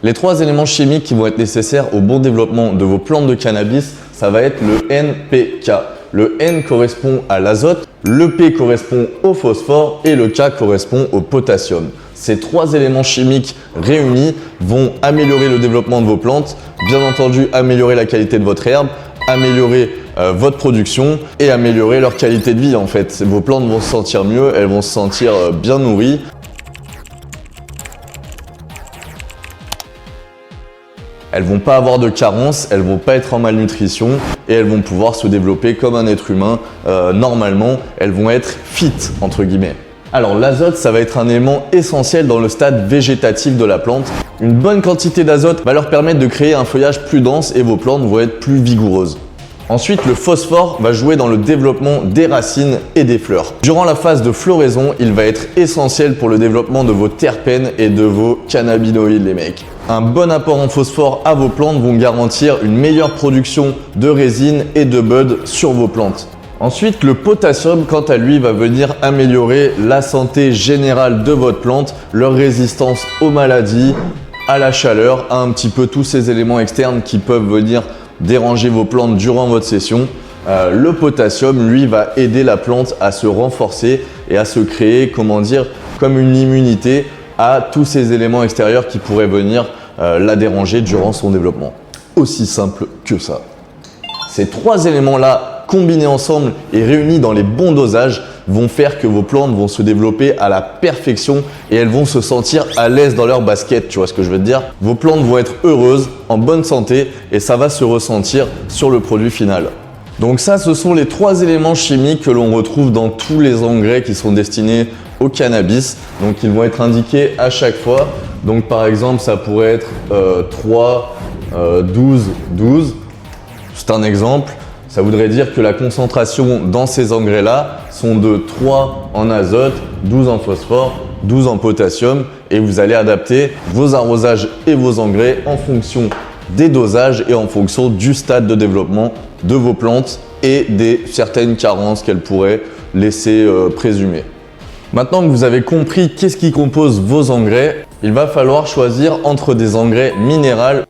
Les 3 éléments chimiques qui vont être nécessaires au bon développement de vos plantes de cannabis, ça va être le NPK. Le N correspond à l'azote, le P correspond au phosphore et le K correspond au potassium. Ces 3 éléments chimiques réunis vont améliorer le développement de vos plantes, bien entendu améliorer la qualité de votre herbe, améliorer votre production et améliorer leur qualité de vie en fait. Vos plantes vont se sentir mieux, elles vont se sentir bien nourries. Elles vont pas avoir de carence, elles vont pas être en malnutrition et elles vont pouvoir se développer comme un être humain normalement. Elles vont être fit entre guillemets. Alors l'azote, ça va être un élément essentiel dans le stade végétatif de la plante. Une bonne quantité d'azote va leur permettre de créer un feuillage plus dense et vos plantes vont être plus vigoureuses. Ensuite, le phosphore va jouer dans le développement des racines et des fleurs. Durant la phase de floraison, il va être essentiel pour le développement de vos terpènes et de vos cannabinoïdes les mecs. Un bon apport en phosphore à vos plantes vont garantir une meilleure production de résine et de bud sur vos plantes. Ensuite, le potassium, quant à lui, va venir améliorer la santé générale de votre plante, leur résistance aux maladies, à la chaleur, à un petit peu tous ces éléments externes qui peuvent venir déranger vos plantes durant votre session. Le potassium, lui, va aider la plante à se renforcer et à se créer, comment dire, comme une immunité à tous ces éléments extérieurs qui pourraient venir la déranger durant son développement. Aussi simple que ça. Ces 3 éléments-là, combinés ensemble et réunis dans les bons dosages, vont faire que vos plantes vont se développer à la perfection et elles vont se sentir à l'aise dans leur basket, tu vois ce que je veux te dire? Vos plantes vont être heureuses, en bonne santé et ça va se ressentir sur le produit final. Donc ça, ce sont les 3 éléments chimiques que l'on retrouve dans tous les engrais qui sont destinés au cannabis. Donc ils vont être indiqués à chaque fois. Donc par exemple, ça pourrait être 3, 12, 12. C'est un exemple. Ça voudrait dire que la concentration dans ces engrais-là sont de 3 en azote, 12 en phosphore, 12 en potassium et vous allez adapter vos arrosages et vos engrais en fonction des dosages et en fonction du stade de développement de vos plantes et des certaines carences qu'elles pourraient laisser présumer. Maintenant que vous avez compris qu'est-ce qui compose vos engrais, il va falloir choisir entre des engrais minéraux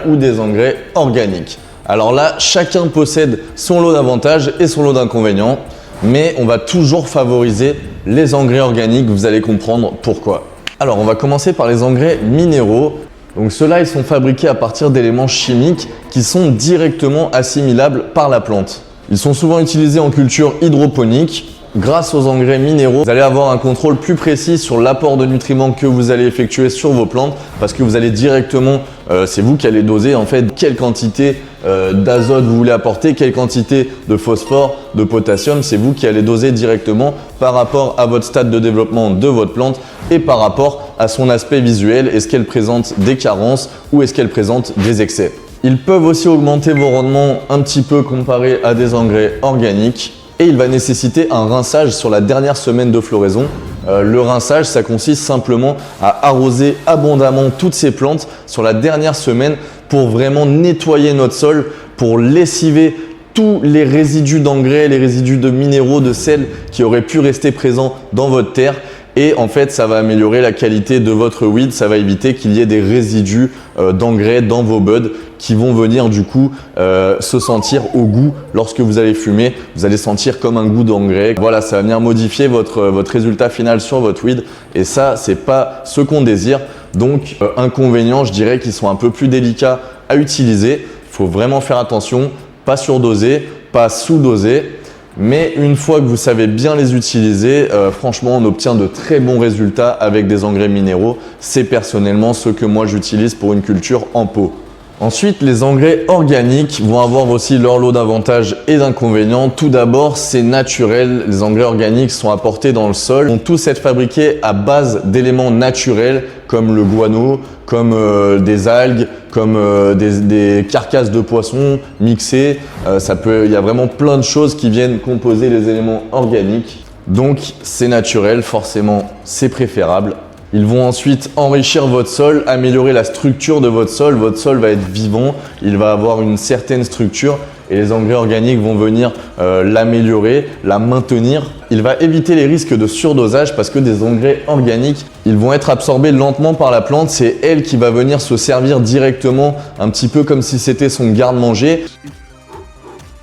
ou des engrais organiques. Alors là, chacun possède son lot d'avantages et son lot d'inconvénients, mais on va toujours favoriser les engrais organiques, vous allez comprendre pourquoi. Alors on va commencer par les engrais minéraux. Donc ceux-là, ils sont fabriqués à partir d'éléments chimiques qui sont directement assimilables par la plante. Ils sont souvent utilisés en culture hydroponique. Grâce aux engrais minéraux, vous allez avoir un contrôle plus précis sur l'apport de nutriments que vous allez effectuer sur vos plantes parce que vous allez directement, c'est vous qui allez doser en fait quelle quantité d'azote vous voulez apporter, quelle quantité de phosphore, de potassium, c'est vous qui allez doser directement par rapport à votre stade de développement de votre plante et par rapport à son aspect visuel. Est-ce qu'elle présente des carences ou est-ce qu'elle présente des excès? Ils peuvent aussi augmenter vos rendements un petit peu comparé à des engrais organiques. Et il va nécessiter un rinçage sur la dernière semaine de floraison. Le rinçage, ça consiste simplement à arroser abondamment toutes ces plantes sur la dernière semaine pour vraiment nettoyer notre sol, pour lessiver tous les résidus d'engrais, les résidus de minéraux, de sel qui auraient pu rester présents dans votre terre. Et en fait, ça va améliorer la qualité de votre weed, ça va éviter qu'il y ait des résidus d'engrais dans vos buds qui vont venir du coup se sentir au goût lorsque vous allez fumer. Vous allez sentir comme un goût d'engrais. Voilà, ça va venir modifier votre résultat final sur votre weed et ça, c'est pas ce qu'on désire. Donc, inconvénients, je dirais qu'ils sont un peu plus délicats à utiliser. Il faut vraiment faire attention, pas surdoser, pas sous-doser. Mais une fois que vous savez bien les utiliser, franchement, on obtient de très bons résultats avec des engrais minéraux. C'est personnellement ce que moi j'utilise pour une culture en pot. Ensuite, les engrais organiques vont avoir aussi leur lot d'avantages et d'inconvénients. Tout d'abord, c'est naturel. Les engrais organiques sont apportés dans le sol. Ils vont tous être fabriqués à base d'éléments naturels comme le guano, comme des algues, comme des carcasses de poissons mixées. Il y a vraiment plein de choses qui viennent composer les éléments organiques. Donc, c'est naturel, forcément, c'est préférable. Ils vont ensuite enrichir votre sol, améliorer la structure de votre sol. Votre sol va être vivant, il va avoir une certaine structure et les engrais organiques vont venir l'améliorer, la maintenir. Il va éviter les risques de surdosage parce que des engrais organiques, ils vont être absorbés lentement par la plante. C'est elle qui va venir se servir directement, un petit peu comme si c'était son garde-manger.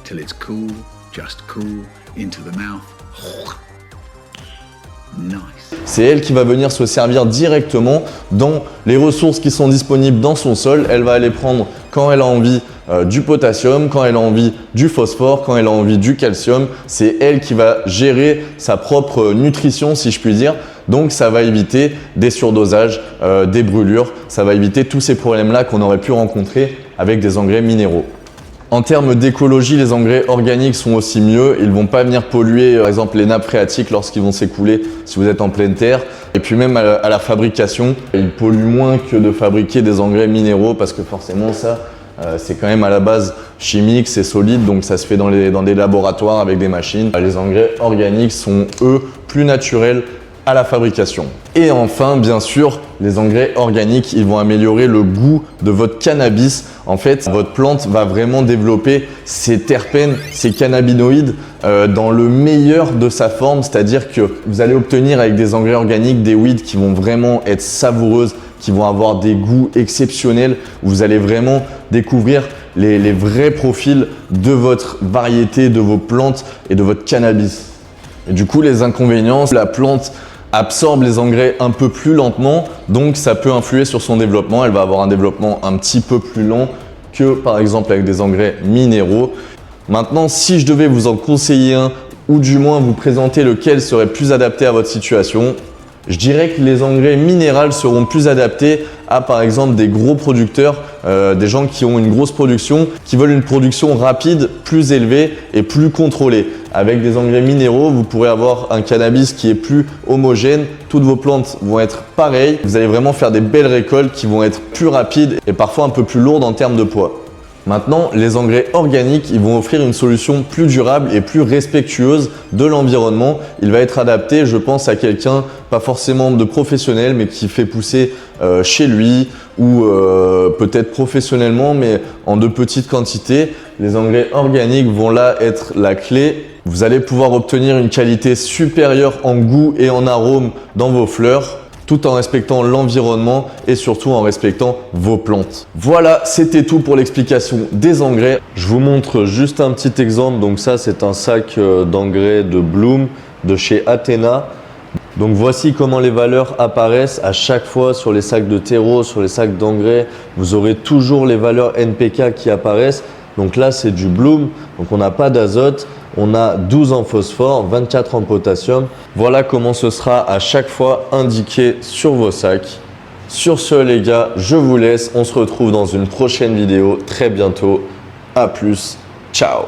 Till it's cool, just cool, into the mouth. Nice. C'est elle qui va venir se servir directement dans les ressources qui sont disponibles dans son sol. Elle va aller prendre quand elle a envie du potassium, quand elle a envie du phosphore, quand elle a envie du calcium. C'est elle qui va gérer sa propre nutrition, si je puis dire. Donc ça va éviter des surdosages, des brûlures. Ça va éviter tous ces problèmes-là qu'on aurait pu rencontrer avec des engrais minéraux. En termes d'écologie, les engrais organiques sont aussi mieux. Ils ne vont pas venir polluer, par exemple, les nappes phréatiques lorsqu'ils vont s'écouler si vous êtes en pleine terre. Et puis même à la fabrication, ils polluent moins que de fabriquer des engrais minéraux parce que forcément ça, c'est quand même à la base chimique, c'est solide, donc ça se fait dans des laboratoires avec des machines. Les engrais organiques sont, eux, plus naturels à la fabrication. Et enfin, bien sûr, les engrais organiques, ils vont améliorer le goût de votre cannabis. En fait, votre plante va vraiment développer ces terpènes, ces cannabinoïdes dans le meilleur de sa forme, c'est-à-dire que vous allez obtenir avec des engrais organiques des weeds qui vont vraiment être savoureuses, qui vont avoir des goûts exceptionnels. Vous allez vraiment découvrir les vrais profils de votre variété, de vos plantes et de votre cannabis. Et du coup, les inconvénients, la plante absorbe les engrais un peu plus lentement, donc ça peut influer sur son développement. Elle va avoir un développement un petit peu plus lent que par exemple avec des engrais minéraux. Maintenant, si je devais vous en conseiller un, ou du moins vous présenter lequel serait plus adapté à votre situation, je dirais que les engrais minéraux seront plus adaptés à par exemple des gros producteurs, des gens qui ont une grosse production, qui veulent une production rapide, plus élevée et plus contrôlée. Avec des engrais minéraux, vous pourrez avoir un cannabis qui est plus homogène, toutes vos plantes vont être pareilles, vous allez vraiment faire des belles récoltes qui vont être plus rapides et parfois un peu plus lourdes en termes de poids. Maintenant, les engrais organiques, ils vont offrir une solution plus durable et plus respectueuse de l'environnement. Il va être adapté, je pense, à quelqu'un, pas forcément de professionnel, mais qui fait pousser chez lui ou peut-être professionnellement, mais en de petites quantités. Les engrais organiques vont là être la clé. Vous allez pouvoir obtenir une qualité supérieure en goût et en arôme dans vos fleurs, tout en respectant l'environnement et surtout en respectant vos plantes. Voilà, c'était tout pour l'explication des engrais. Je vous montre juste un petit exemple. Donc ça, c'est un sac d'engrais de Bloom de chez Athena. Donc voici comment les valeurs apparaissent à chaque fois sur les sacs de terreau, sur les sacs d'engrais. Vous aurez toujours les valeurs NPK qui apparaissent. Donc là, c'est du Bloom, donc on n'a pas d'azote. On a 12 en phosphore, 24 en potassium. Voilà comment ce sera à chaque fois indiqué sur vos sacs. Sur ce les gars, je vous laisse. On se retrouve dans une prochaine vidéo très bientôt. À plus. Ciao.